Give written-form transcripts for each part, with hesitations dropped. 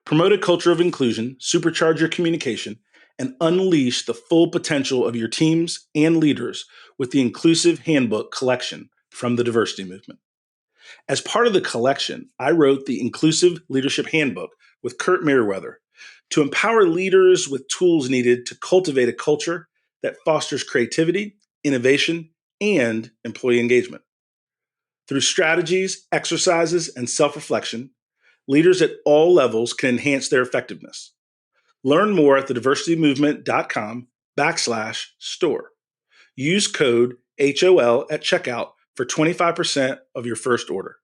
Promote a culture of inclusion, supercharge your communication, and unleash the full potential of your teams and leaders with the Inclusive Handbook collection from the Diversity Movement. As part of the collection, I wrote the Inclusive Leadership Handbook with Kurt Merriweather to empower leaders with tools needed to cultivate a culture that fosters creativity, innovation, and employee engagement. Through strategies, exercises, and self-reflection, leaders at all levels can enhance their effectiveness. Learn more at thediversitymovement.com/store. Use code HOL at checkout for 25% of your first order.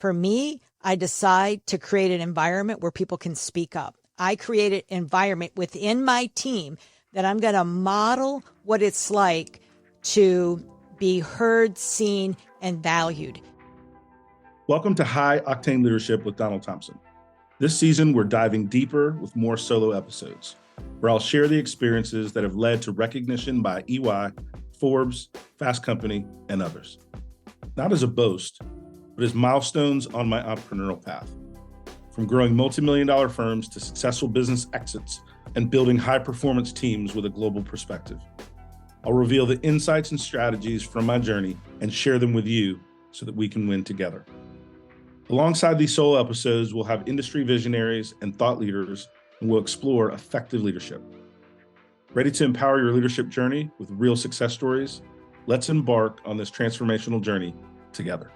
For me, I decide to create an environment where people can speak up. I create an environment within my team that I'm going to model what it's like to be heard, seen, and valued. Welcome to High Octane Leadership with Donald Thompson. This season, we're diving deeper with more solo episodes, where I'll share the experiences that have led to recognition by EY, Forbes, Fast Company, and others. Not as a boast, but as milestones on my entrepreneurial path. From growing multi-million-dollar firms to successful business exits and building high-performance teams with a global perspective. I'll reveal the insights and strategies from my journey and share them with you so that we can win together. Alongside these solo episodes, we'll have industry visionaries and thought leaders, and we'll explore effective leadership. Ready to empower your leadership journey with real success stories? Let's embark on this transformational journey together.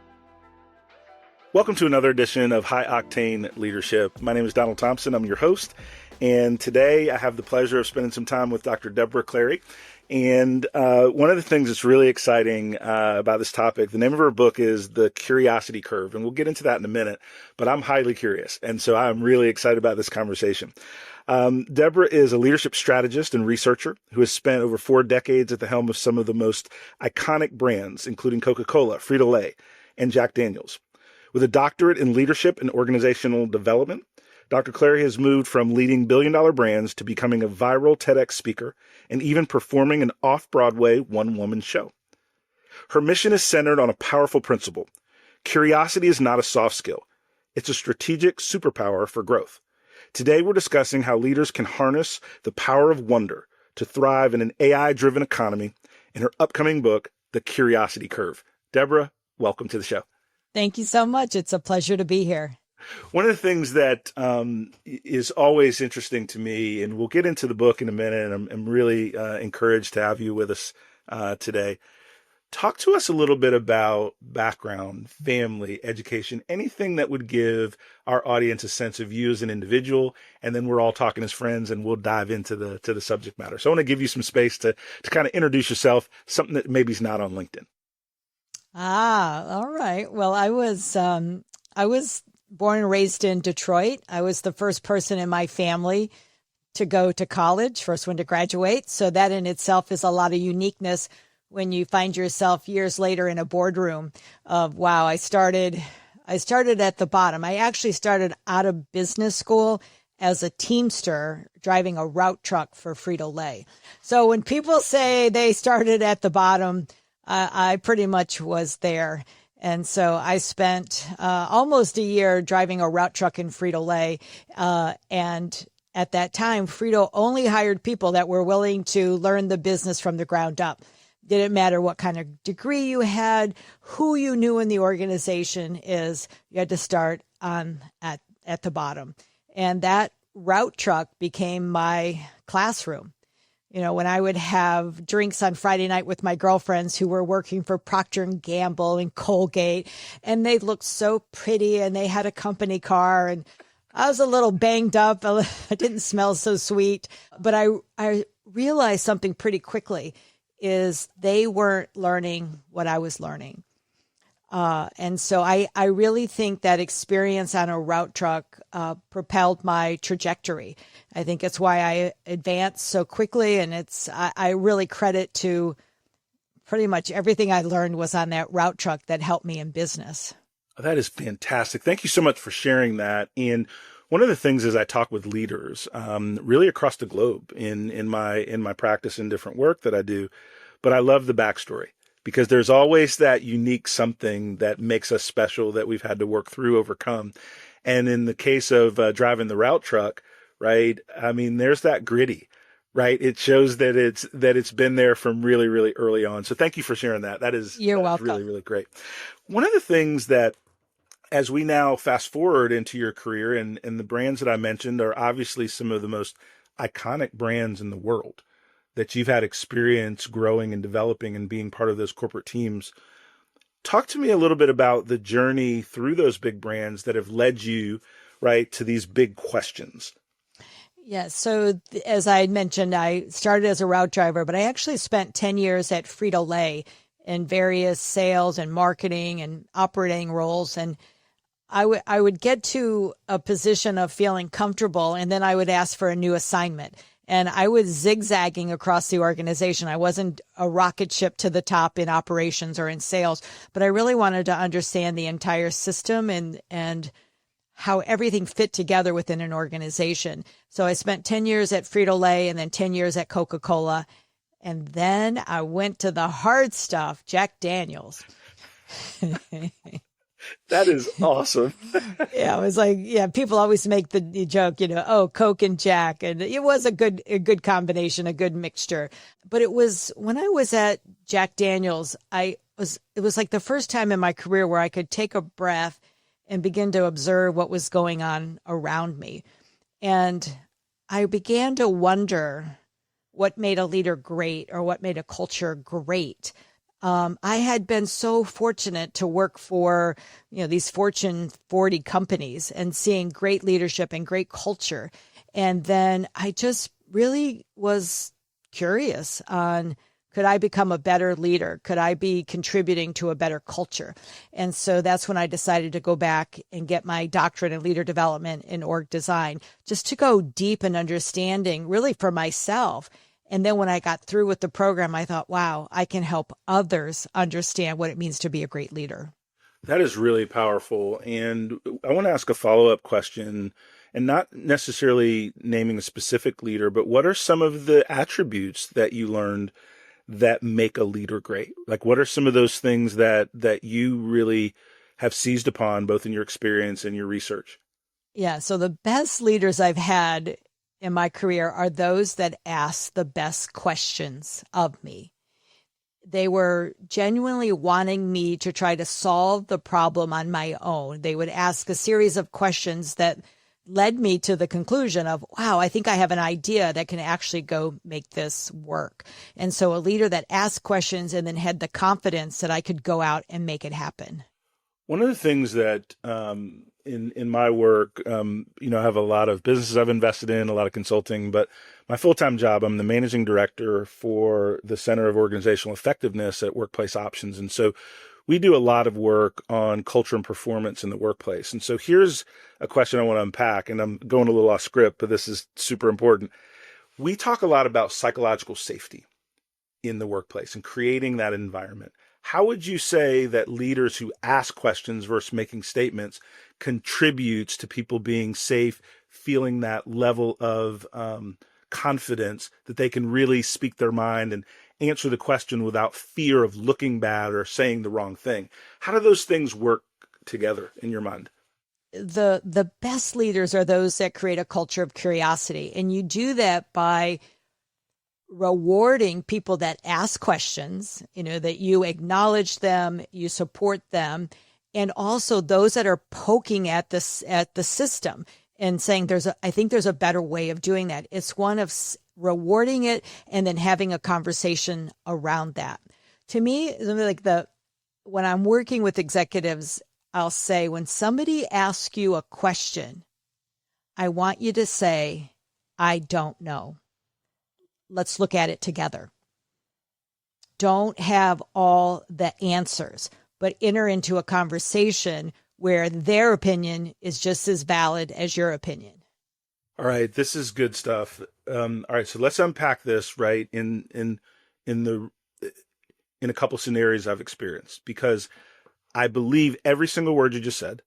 Welcome to another edition of High Octane Leadership. My name is Donald Thompson. I'm your host. And today I have the pleasure of spending some time with Dr. Debra Clary. And one of the things that's really exciting about this topic, the name of her book is The Curiosity Curve. And we'll get into that in a minute, but I'm highly curious. And so I'm really excited about this conversation. Debra is a leadership strategist and researcher who has spent over 4 decades at the helm of some of the most iconic brands, including Coca-Cola, Frito-Lay, and Jack Daniels. With a doctorate in leadership and organizational development, Dr. Clary has moved from leading billion-dollar brands to becoming a viral TEDx speaker and even performing an off-Broadway one-woman show. Her mission is centered on a powerful principle. Curiosity is not a soft skill. It's a strategic superpower for growth. Today, we're discussing how leaders can harness the power of wonder to thrive in an AI-driven economy in her upcoming book, The Curiosity Curve. Debra, welcome to the show. Thank you so much. It's a pleasure to be here. One of the things that is always interesting to me, and we'll get into the book in a minute, and I'm really encouraged to have you with us today. Talk to us a little bit about background, family, education, anything that would give our audience a sense of you as an individual, and then we're all talking as friends, and we'll dive into the subject matter. So I want to give you some space to kind of introduce yourself, something that maybe is not on LinkedIn. All right. Well, I was born and raised in Detroit. I was the first person in my family to go to college, first one to graduate. So that in itself is a lot of uniqueness when you find yourself years later in a boardroom of, wow, I started at the bottom. I actually started out of business school as a teamster driving a route truck for Frito-Lay. So when people say they started at the bottom, I pretty much was there. And so I spent almost a year driving a route truck in Frito-Lay. And at that time, Frito only hired people that were willing to learn the business from the ground up. Didn't matter what kind of degree you had, who you knew in the organization is, you had to start at the bottom. And that route truck became my classroom. You know, when I would have drinks on Friday night with my girlfriends who were working for Procter & Gamble and Colgate, and they looked so pretty and they had a company car, and I was a little banged up. I didn't smell so sweet, but I realized something pretty quickly is they weren't learning what I was learning. And so I really think that experience on a route truck propelled my trajectory. I think it's why I advanced so quickly, and I really credit to pretty much everything I learned was on that route truck that helped me in business. That is fantastic. Thank you so much for sharing that. And one of the things is I talk with leaders really across the globe in my practice and different work that I do, but I love the backstory. Because there's always that unique something that makes us special that we've had to work through, overcome. And in the case of driving the route truck, right? I mean, there's that gritty, right? It shows that it's been there from really, really early on. So thank you for sharing that. You're That's welcome. really, really great. One of the things that, as we now fast forward into your career, and the brands that I mentioned are obviously some of the most iconic brands in the world that you've had experience growing and developing and being part of those corporate teams. Talk to me a little bit about the journey through those big brands that have led you, right, to these big questions. Yeah. So as I had mentioned, I started as a route driver, but I actually spent 10 years at Frito-Lay in various sales and marketing and operating roles. And I would get to a position of feeling comfortable, and then I would ask for a new assignment. And I was zigzagging across the organization. I wasn't a rocket ship to the top in operations or in sales, but I really wanted to understand the entire system and how everything fit together within an organization. So I spent 10 years at Frito-Lay and then 10 years at Coca-Cola. And then I went to the hard stuff, Jack Daniels. That is awesome. Yeah, it was like, yeah, people always make the joke, oh, Coke and Jack. And it was a good combination, a good mixture. But it was when I was at Jack Daniels, it was like the first time in my career where I could take a breath and begin to observe what was going on around me. And I began to wonder what made a leader great or what made a culture great. I had been so fortunate to work for, these Fortune 40 companies and seeing great leadership and great culture. And then I just really was curious on, could I become a better leader? Could I be contributing to a better culture? And so that's when I decided to go back and get my doctorate in leader development in org design, just to go deep in understanding really for myself. And then when I got through with the program, I thought, wow, I can help others understand what it means to be a great leader. That is really powerful. And I want to ask a follow-up question, and not necessarily naming a specific leader, but what are some of the attributes that you learned that make a leader great? Like, what are some of those things that you really have seized upon, both in your experience and your research? Yeah. So the best leaders I've had in my career are those that ask the best questions of me. They were genuinely wanting me to try to solve the problem on my own. They would ask a series of questions that led me to the conclusion of, wow, I think I have an idea that can actually go make this work. And so a leader that asked questions and then had the confidence that I could go out and make it happen. One of the things that in my work, I have a lot of businesses I've invested in, a lot of consulting, but my full-time job, I'm the managing director for the Center of Organizational Effectiveness at Workplace Options. And so we do a lot of work on culture and performance in the workplace. And so here's a question I want to unpack, and I'm going a little off script, but this is super important. We talk a lot about psychological safety in the workplace and creating that environment. How would you say that leaders who ask questions versus making statements contributes to people being safe, feeling that level of confidence that they can really speak their mind and answer the question without fear of looking bad or saying the wrong thing? How do those things work together in your mind? The best leaders are those that create a culture of curiosity. And you do that by rewarding people that ask questions, that you acknowledge them, you support them, and also those that are poking at the system and saying I think there's a better way of doing that. It's one of rewarding it and then having a conversation around that. To me, when I'm working with executives, I'll say, when somebody asks you a question, I want you to say, I don't know. Let's look at it together. Don't have all the answers, but enter into a conversation where their opinion is just as valid as your opinion. All right, this is good stuff. All right, so let's unpack this right in a couple scenarios I've experienced, because I believe every single word you just said.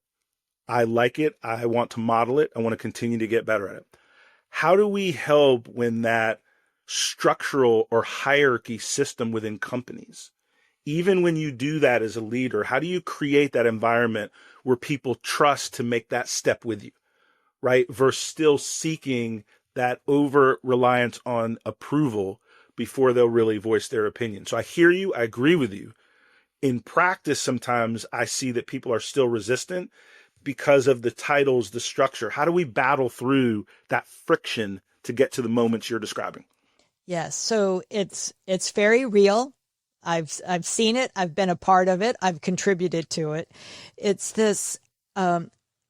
I like it. I want to model it. I want to continue to get better at it. How do we help when that structural or hierarchy system within companies, even when you do that as a leader, how do you create that environment where people trust to make that step with you, right? Versus still seeking that over reliance on approval before they'll really voice their opinion. So I hear you. I agree with you. In practice, sometimes I see that people are still resistant because of the titles, the structure. How do we battle through that friction to get to the moments you're describing? Yes. So it's very real. I've seen it. I've been a part of it. I've contributed to it. It's this,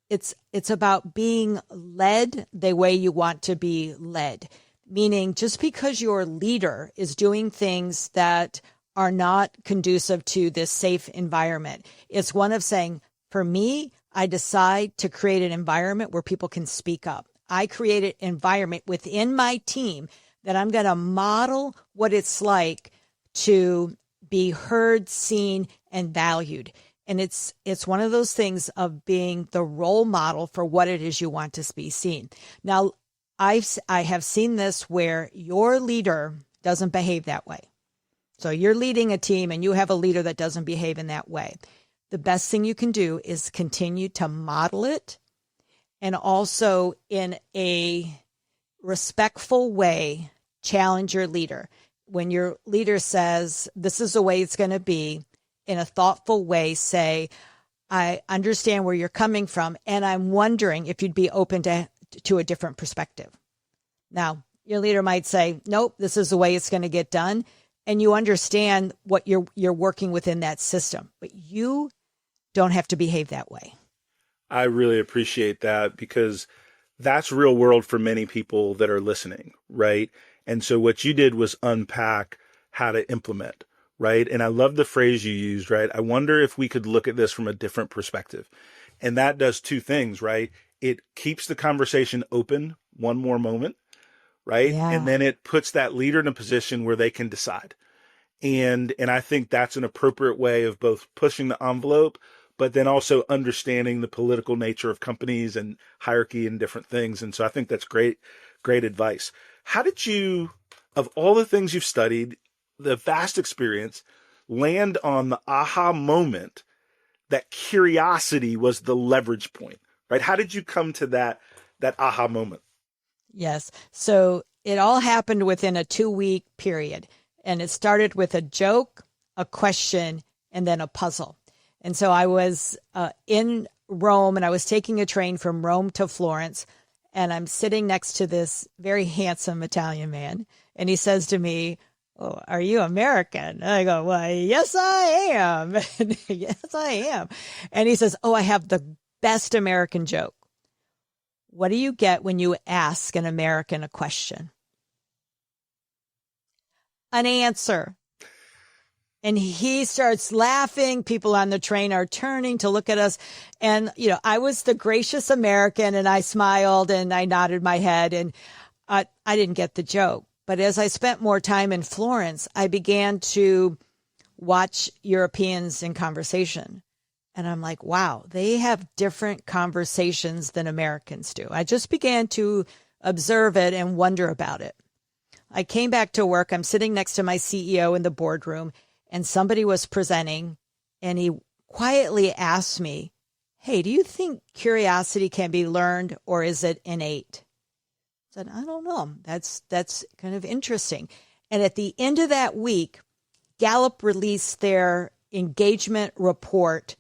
it's about being led the way you want to be led. Meaning just because your leader is doing things that are not conducive to this safe environment, it's one of saying, for me, I decide to create an environment where people can speak up. I create an environment within my team that I'm going to model what it's like to be heard, seen, and valued. And it's one of those things of being the role model for what it is you want to be seen. Now, I have seen this where your leader doesn't behave that way. So you're leading a team and you have a leader that doesn't behave in that way. The best thing you can do is continue to model it, and also in a respectful way, challenge your leader. When your leader says, this is the way it's going to be, in a thoughtful way, say, I understand where you're coming from, and I'm wondering if you'd be open to a different perspective. Now, your leader might say, nope, this is the way it's going to get done. And you understand what you're working within that system, but you don't have to behave that way. I really appreciate that, because that's real world for many people that are listening, right? And so what you did was unpack how to implement, right? And I love the phrase you used, right? I wonder if we could look at this from a different perspective. And that does two things, right? It keeps the conversation open one more moment, right? Yeah. And then it puts that leader in a position where they can decide. And I think that's an appropriate way of both pushing the envelope, but then also understanding the political nature of companies and hierarchy and different things. And so I think that's great advice. How did you, of all the things you've studied, the vast experience, land on the aha moment that curiosity was the leverage point, right? How did you come to that aha moment? Yes. So it all happened within a 2-week period. And it started with a joke, a question, and then a puzzle. And so I was in Rome, and I was taking a train from Rome to Florence, and I'm sitting next to this very handsome Italian man. And he says to me, "Oh, are you American?" And I go, "Well, yes, I am." Yes, I am. And he says, "Oh, I have the best American joke. What do you get when you ask an American a question?" An answer. And he starts laughing. People on the train are turning to look at us. And, I was the gracious American, and I smiled and I nodded my head, and I didn't get the joke. But as I spent more time in Florence, I began to watch Europeans in conversation. And I'm like, wow, they have different conversations than Americans do. I just began to observe it and wonder about it. I came back to work. I'm sitting next to my CEO in the boardroom, and somebody was presenting, and he quietly asked me, "Hey, do you think curiosity can be learned, or is it innate?" I said, "I don't know. That's kind of interesting." And at the end of that week, Gallup released their engagement report.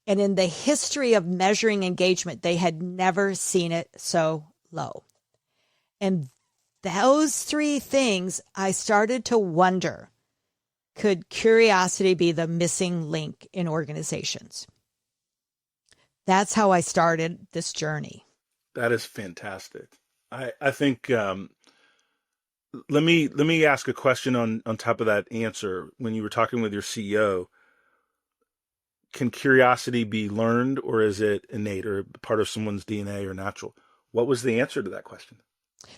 And in the history of measuring engagement, they had never seen it so low. And those 3 things, I started to wonder, could curiosity be the missing link in organizations? That's how I started this journey. That is fantastic. I think, let me ask a question on top of that answer. When you were talking with your CEO, can curiosity be learned, or is it innate or part of someone's DNA or natural? What was the answer to that question?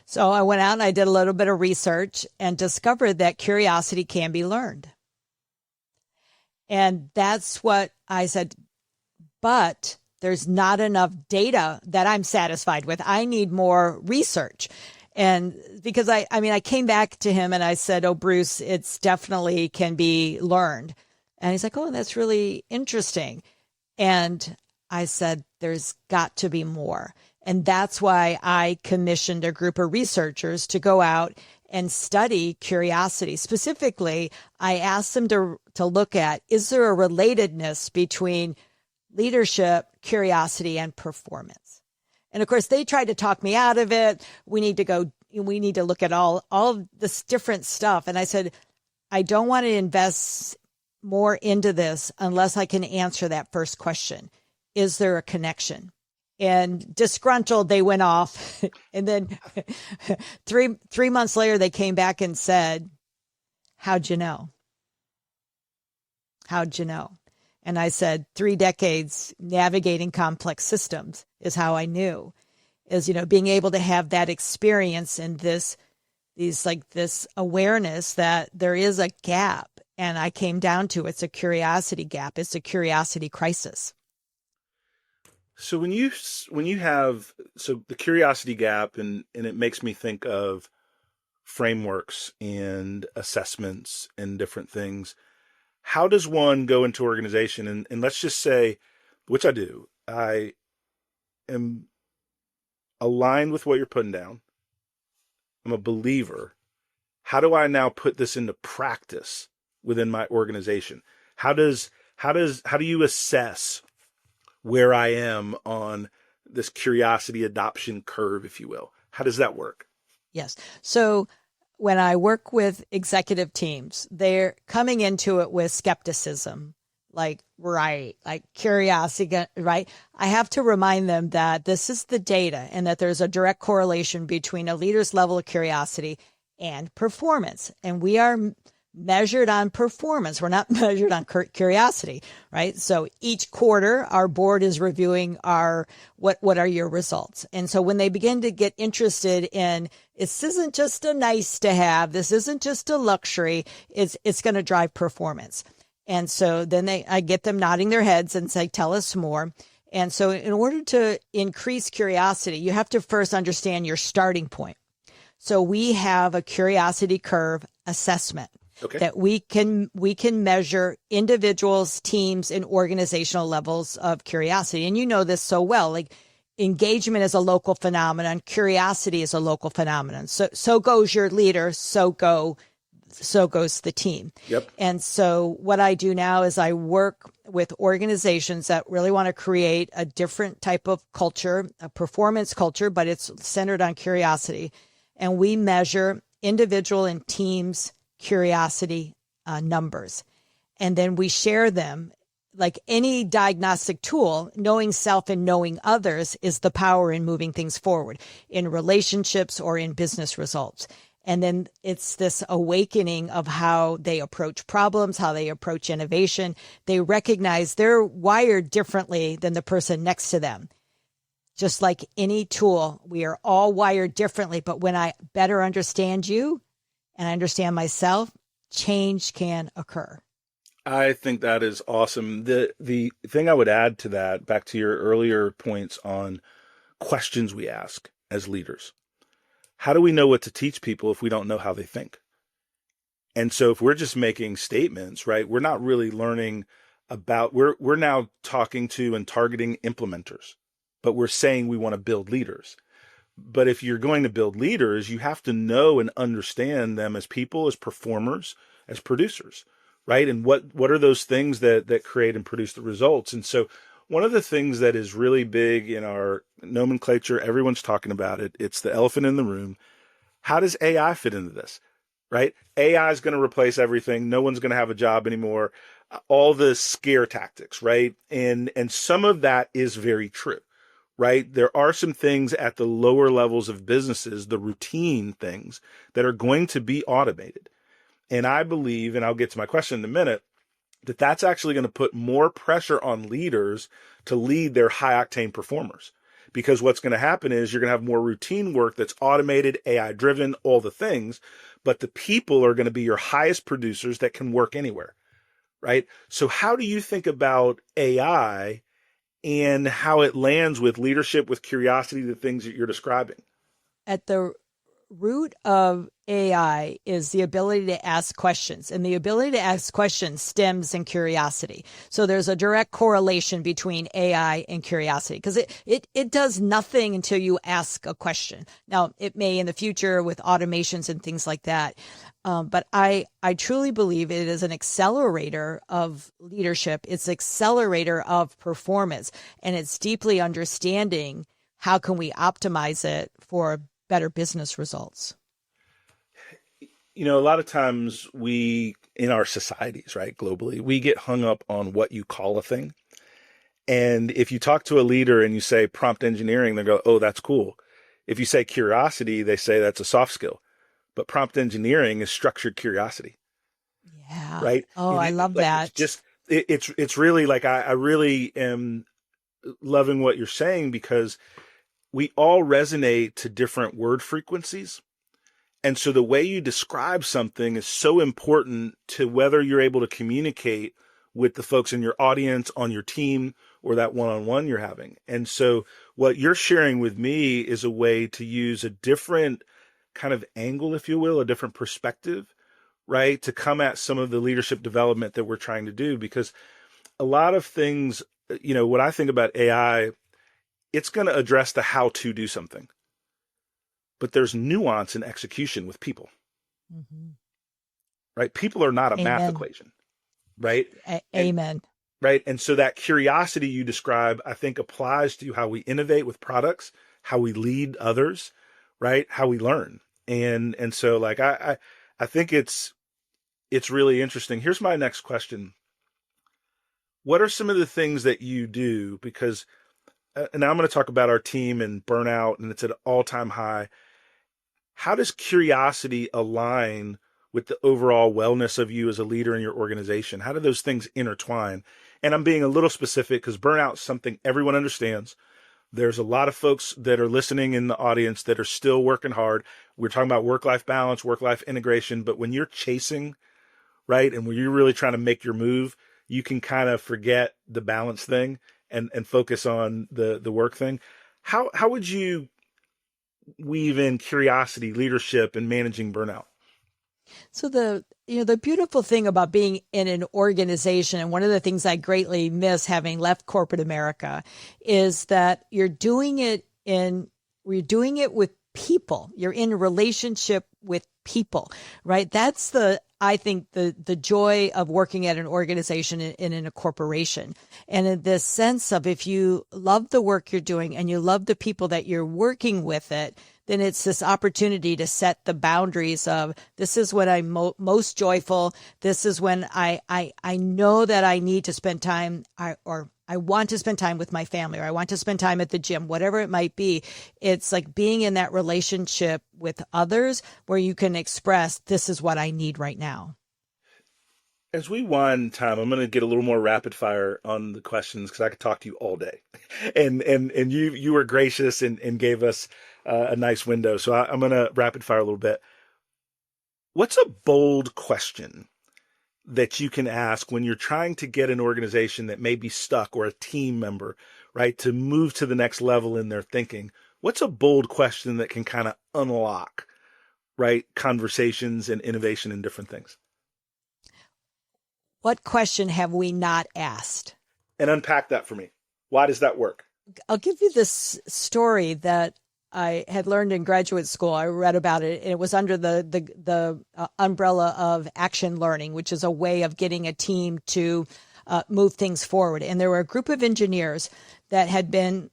So I went out and I did a little bit of research and discovered that curiosity can be learned. And that's what I said, but there's not enough data that I'm satisfied with. I need more research. And because I came back to him and I said, "Oh, Bruce, it's definitely can be learned." And he's like, "Oh, that's really interesting." And I said, there's got to be more. And that's why I commissioned a group of researchers to go out and study curiosity. Specifically, I asked them to look at, is there a relatedness between leadership, curiosity, and performance? And of course, they tried to talk me out of it. We need to look at all of this different stuff. And I said, I don't want to invest more into this unless I can answer that first question. Is there a connection? And disgruntled, they went off. And then three months later, they came back and said, how'd you know? How'd you know? And I said, 3 decades navigating complex systems is how I knew. Is, being able to have that experience and this awareness that there is a gap. And I came down to it's a curiosity gap. It's a curiosity crisis. So when you have the curiosity gap, and it makes me think of frameworks and assessments and different things. How does one go into organization and let's just say, which I do, I am aligned with what you're putting down. I'm a believer. How do I now put this into practice within my organization? How do you assess where I am on this curiosity adoption curve, if you will? How does that work? Yes. So when I work with executive teams, they're coming into it with skepticism, like curiosity, right? I have to remind them that this is the data and that there's a direct correlation between a leader's level of curiosity and performance. And we are measured on performance. We're not measured on curiosity, right? So each quarter, our board is reviewing what are your results. And so when they begin to get interested in, this isn't just a nice to have, this isn't just a luxury, it's going to drive performance. And so then I get them nodding their heads and say, tell us more. And so in order to increase curiosity, you have to first understand your starting point. So we have a curiosity curve assessment. Okay. That we can measure individuals, teams, and organizational levels of curiosity. And you know this so well, like engagement is a local phenomenon. Curiosity is a local phenomenon. So goes your leader, so goes the team. Yep. And so what I do now is I work with organizations that really want to create a different type of culture, a performance culture, but it's centered on curiosity. And we measure individual and teams curiosity numbers. And then we share them. Like any diagnostic tool, knowing self and knowing others is the power in moving things forward in relationships or in business results. And then it's this awakening of how they approach problems, how they approach innovation. They recognize they're wired differently than the person next to them. Just like any tool, we are all wired differently. But when I better understand you, and I understand myself, change can occur. I think that is awesome. The thing I would add to that, back to your earlier points on questions we ask as leaders. How do we know what to teach people if we don't know how they think? And so if we're just making statements, right, we're not really learning about, we're now talking to and targeting implementers, but we're saying we want to build leaders. But if you're going to build leaders, you have to know and understand them as people, as performers, as producers, right? And what are those things that create and produce the results? And so one of the things that is really big in our nomenclature, everyone's talking about it, it's the elephant in the room. How does AI fit into this, right? AI is going to replace everything. No one's going to have a job anymore. All the scare tactics, right? And some of that is very true. Right? There are some things at the lower levels of businesses, the routine things that are going to be automated. And I believe, and I'll get to my question in a minute, that that's actually going to put more pressure on leaders to lead their high octane performers. Because what's going to happen is you're going to have more routine work that's automated, AI driven, all the things, but the people are going to be your highest producers that can work anywhere. Right? So how do you think about AI and how it lands with leadership, with curiosity, the things that you're describing? At the root of AI is the ability to ask questions, and the ability to ask questions stems in curiosity. So there's a direct correlation between AI and curiosity, because it does nothing until you ask a question. Now, it may in the future with automations and things like that. But I truly believe it is an accelerator of leadership. It's an accelerator of performance, and it's deeply understanding how can we optimize it for better business results. You know, a lot of times we, in our societies, right, globally, we get hung up on what you call a thing. And if you talk to a leader and you say prompt engineering, they go, oh, that's cool. If you say curiosity, they say that's a soft skill. But prompt engineering is structured curiosity. Yeah. Right. Oh, I love that. It's really like, I really am loving what you're saying, because we all resonate to different word frequencies. And so the way you describe something is so important to whether you're able to communicate with the folks in your audience, on your team, or that one-on-one you're having. And so what you're sharing with me is a way to use a different kind of angle, if you will, a different perspective, right, to come at some of the leadership development that we're trying to do. Because a lot of things, you know, when I think about AI, it's going to address the how to do something. But there's nuance in execution with people, right? People are not a math equation, right? Amen. Right. And so that curiosity you describe, I think, applies to how we innovate with products, how we lead others, right? How we learn. And so like, I think it's really interesting. Here's my next question. What are some of the things that you do? Because, and now I'm going to talk about our team and burnout, and it's at an all-time high. How does curiosity align with the overall wellness of you as a leader in your organization? How do those things intertwine? And I'm being a little specific because burnout is something everyone understands. There's a lot of folks that are listening in the audience that are still working hard. We're talking about work-life balance, work-life integration. But when you're chasing, right, and when you're really trying to make your move, you can kind of forget the balance thing and focus on the work thing. How would you weave in curiosity, leadership, and managing burnout? So the beautiful thing about being in an organization, and one of the things I greatly miss having left corporate America, is that you're doing it with people. You're in a relationship with people, right? That's I think the joy of working at an organization and in a corporation. And in this sense of, if you love the work you're doing and you love the people that you're working with it, then it's this opportunity to set the boundaries of, this is when I'm most joyful. This is when I know that I need to spend time, or I want to spend time with my family, or I want to spend time at the gym, whatever it might be. It's like being in that relationship with others where you can express, this is what I need right now. As we wind time, I'm going to get a little more rapid fire on the questions, because I could talk to you all day. And you were gracious and gave us a nice window. So I'm going to rapid fire a little bit. What's a bold question that you can ask when you're trying to get an organization that may be stuck, or a team member, right, to move to the next level in their thinking? What's a bold question that can kind of unlock, right, conversations and innovation in different things? What question have we not asked? And unpack that for me. Why does that work? I'll give you this story that I had learned in graduate school. I read about it, and it was under the umbrella of action learning, which is a way of getting a team to move things forward. And there were a group of engineers that had been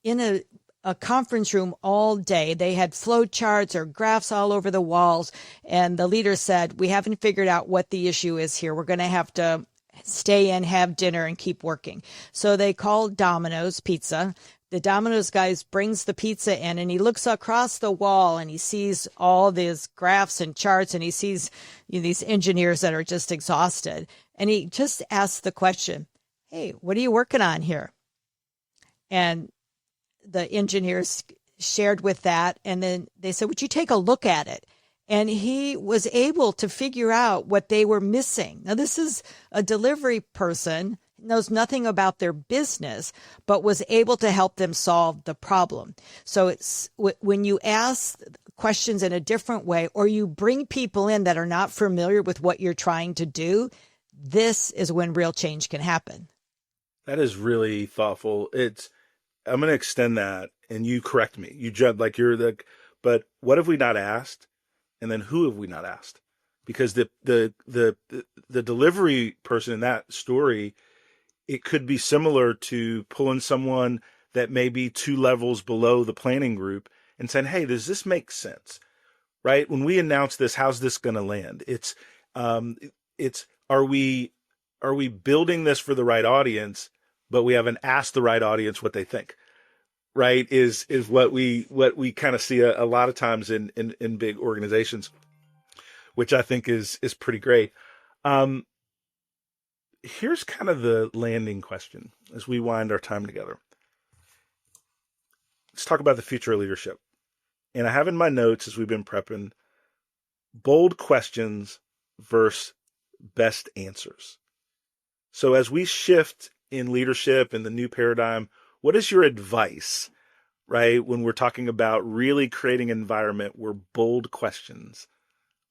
in a conference room all day. They had flow charts or graphs all over the walls. And the leader said, we haven't figured out what the issue is here. We're going to have to stay in, have dinner, and keep working. So they called Domino's Pizza. The Domino's guys brings the pizza in, and he looks across the wall and he sees all these graphs and charts, and he sees these engineers that are just exhausted. And he just asks the question, hey, what are you working on here? And the engineers shared with that. And then they said, would you take a look at it? And he was able to figure out what they were missing. Now, this is a delivery person, knows nothing about their business, but was able to help them solve the problem. So it's when you ask questions in a different way, or you bring people in that are not familiar with what you're trying to do, this is when real change can happen. That is really thoughtful. I'm going to extend that, and you correct me. You judge like but what have we not asked? And then who have we not asked? Because the delivery person in that story, it could be similar to pulling someone that may be 2 levels below the planning group and saying, hey, does this make sense? Right? When we announce this, how's this going to land? Are we building this for the right audience, but we haven't asked the right audience what they think, right? Is what we kind of see a lot of times in big organizations, which I think is pretty great. Here's kind of the landing question as we wind our time together. Let's talk about the future of leadership. And I have in my notes as we've been prepping, bold questions versus best answers. So as we shift in leadership and the new paradigm, what is your advice, right, when we're talking about really creating an environment where bold questions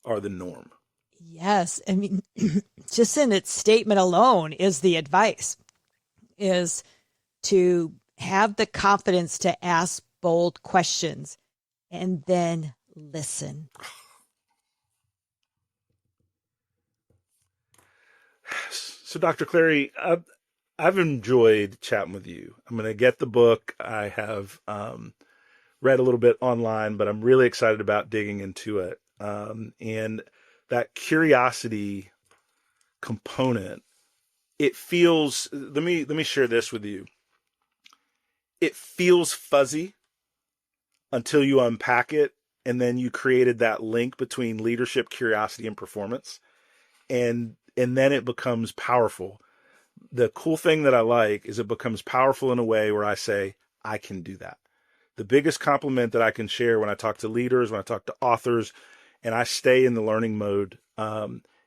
are the norm? Yes. I mean, just in its statement alone is the advice, is to have the confidence to ask bold questions and then listen. So, Dr. Clary, I've enjoyed chatting with you. I'm going to get the book. I have read a little bit online, but I'm really excited about digging into it. And that curiosity component, it feels, let me share this with you. It feels fuzzy until you unpack it, and then you created that link between leadership, curiosity, and performance. And then it becomes powerful. The cool thing that I like is it becomes powerful in a way where I say, I can do that. The biggest compliment that I can share when I talk to leaders, when I talk to authors, and I stay in the learning mode,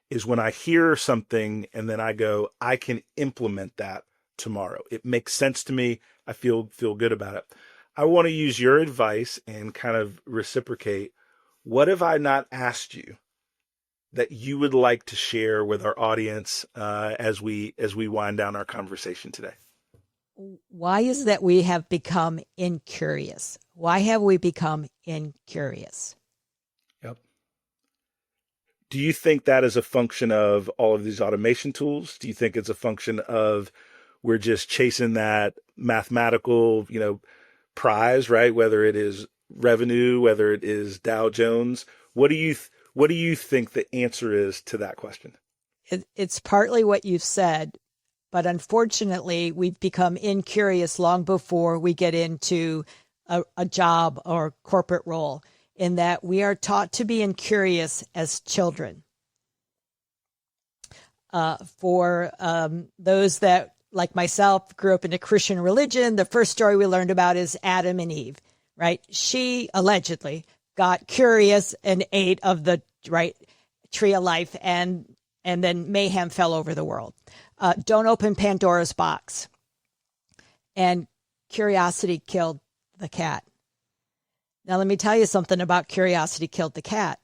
is when I hear something and then I go, I can implement that tomorrow. It makes sense to me. I feel good about it. I want to use your advice and kind of reciprocate. What have I not asked you that you would like to share with our audience as we wind down our conversation today? Why is that we have become incurious? Why have we become incurious? Yep. Do you think that is a function of all of these automation tools? Do you think it's a function of we're just chasing that mathematical, prize, right? Whether it is revenue, whether it is Dow Jones, what do you think the answer is to that question? It's partly what you've said, but unfortunately, we've become incurious long before we get into a job or corporate role, in that we are taught to be incurious as children. For those that, like myself, grew up in a Christian religion, the first story we learned about is Adam and Eve, right? She allegedly got curious and ate of the tree of life, and then mayhem fell over the world. Don't open Pandora's box. And curiosity killed the cat. Now, let me tell you something about curiosity killed the cat.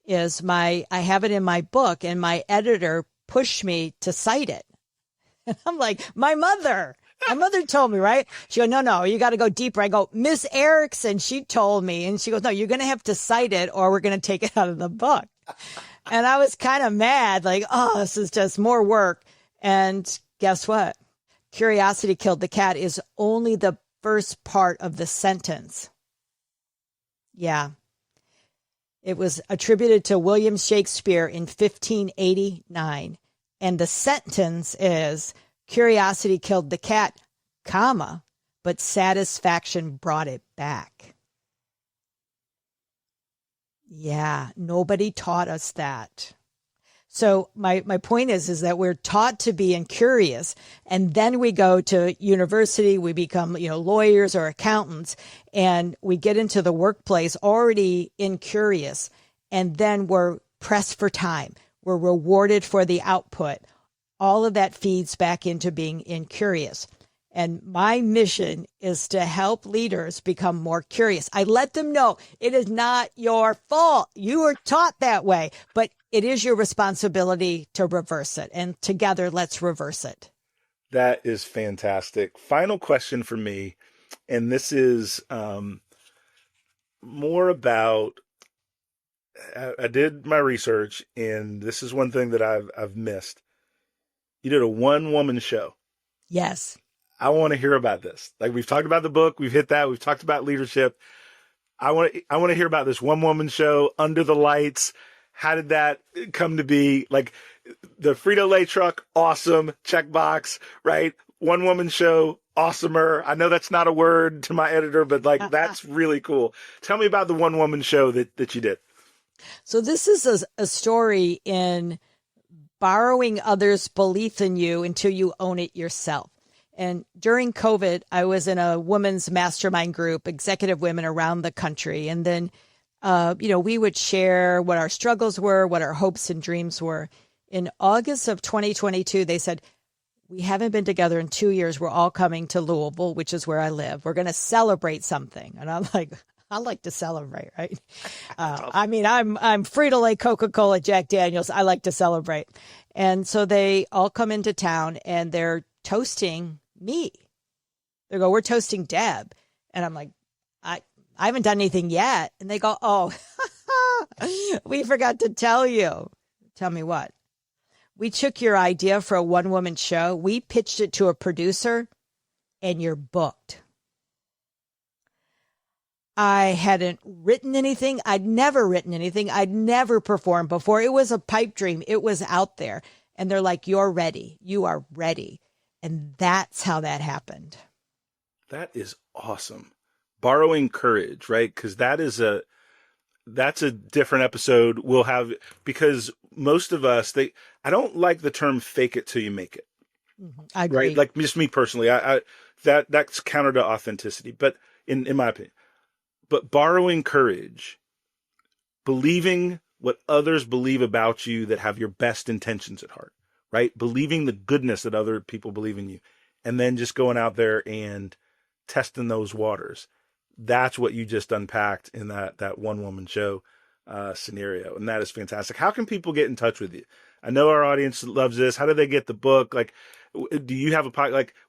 I have it in my book, and my editor pushed me to cite it. And I'm like, my mother told me, right? She goes, no, you got to go deeper. I go, Miss Erickson, she told me. And she goes, no, you're going to have to cite it or we're going to take it out of the book. And I was kind of mad, like, oh, this is just more work. And guess what? Curiosity killed the cat is only the first part of the sentence. Yeah. It was attributed to William Shakespeare in 1589. And the sentence is, curiosity killed the cat, but satisfaction brought it back. Yeah, nobody taught us that. So my point is that we're taught to be incurious, and then we go to university, we become, lawyers or accountants, and we get into the workplace already incurious, and then we're pressed for time. We're rewarded for the output. All of that feeds back into being incurious. And my mission is to help leaders become more curious. I let them know it is not your fault. You were taught that way, but it is your responsibility to reverse it. And together, let's reverse it. That is fantastic. Final question for me, and this is more about, I did my research, and this is one thing that I've missed. You did a one-woman show. Yes. I want to hear about this. Like, we've talked about the book, we've hit that, we've talked about leadership. I want to hear about this one-woman show under the lights. How did that come to be? Like, the Frito-Lay truck, awesome, checkbox, right? One-woman show, awesomer. I know that's not a word to my editor, but like, that's really cool. Tell me about the one-woman show that you did. So this is a story in borrowing others' belief in you until you own it yourself. And during COVID, I was in a women's mastermind group, executive women around the country. And then, we would share what our struggles were, what our hopes and dreams were. In August of 2022, they said, we haven't been together in 2 years. We're all coming to Louisville, which is where I live. We're going to celebrate something. And I'm like, I like to celebrate, right? I mean, I'm Frito-Lay, Coca-Cola, Jack Daniels. I like to celebrate. And so they all come into town and they're toasting me. They go, we're toasting Deb. And I'm like, I haven't done anything yet. And they go, oh, we forgot to tell you. Tell me what? We took your idea for a one-woman show. We pitched it to a producer and you're booked. I hadn't written anything. I'd never written anything. I'd never performed before. It was a pipe dream. It was out there. And they're like, you're ready. You are ready. And that's how that happened. That is awesome. Borrowing courage, right? Because that's a different episode we'll have, because most of us, I don't like the term fake it till you make it. Mm-hmm. I agree. Right? Like, just me personally, that's counter to authenticity, but in my opinion. But borrowing courage, believing what others believe about you that have your best intentions at heart, right? Believing the goodness that other people believe in you, and then just going out there and testing those waters. That's what you just unpacked in that one-woman show scenario. And that is fantastic. How can people get in touch with you? I know our audience loves this. How do they get the book? Like, do you have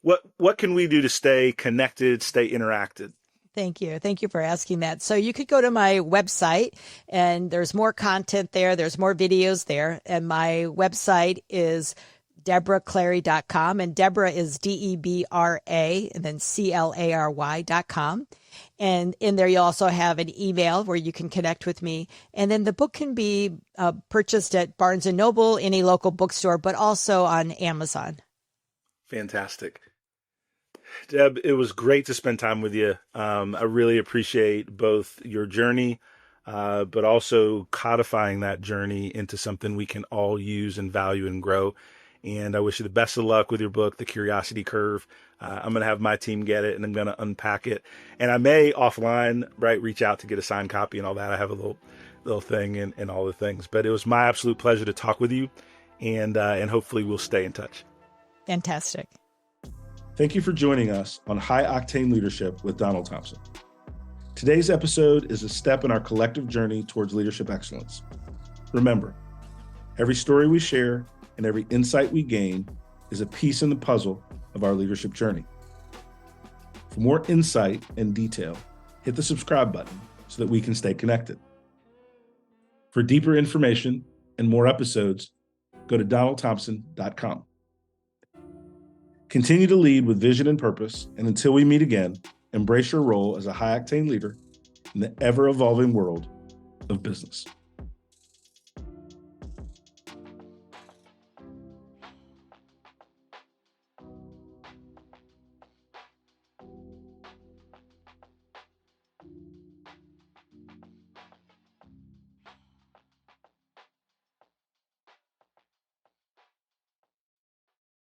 what can we do to stay connected, stay interacted? Thank you. Thank you for asking that. So you could go to my website and there's more content there. There's more videos there. And my website is debraclary.com, and Debra is Debra and then Clary.com. And in there, you'll also have an email where you can connect with me. And then the book can be purchased at Barnes & Noble, any local bookstore, but also on Amazon. Fantastic. Deb, it was great to spend time with you. I really appreciate both your journey, but also codifying that journey into something we can all use and value and grow. And I wish you the best of luck with your book, The Curiosity Curve. I'm going to have my team get it and I'm going to unpack it. And I may offline, right, reach out to get a signed copy and all that. I have a little thing and all the things. But it was my absolute pleasure to talk with you. And hopefully we'll stay in touch. Fantastic. Thank you for joining us on High Octane Leadership with Donald Thompson. Today's episode is a step in our collective journey towards leadership excellence. Remember, every story we share and every insight we gain is a piece in the puzzle of our leadership journey. For more insight and detail, hit the subscribe button so that we can stay connected. For deeper information and more episodes, go to donaldthompson.com. Continue to lead with vision and purpose, and until we meet again, embrace your role as a high-octane leader in the ever-evolving world of business.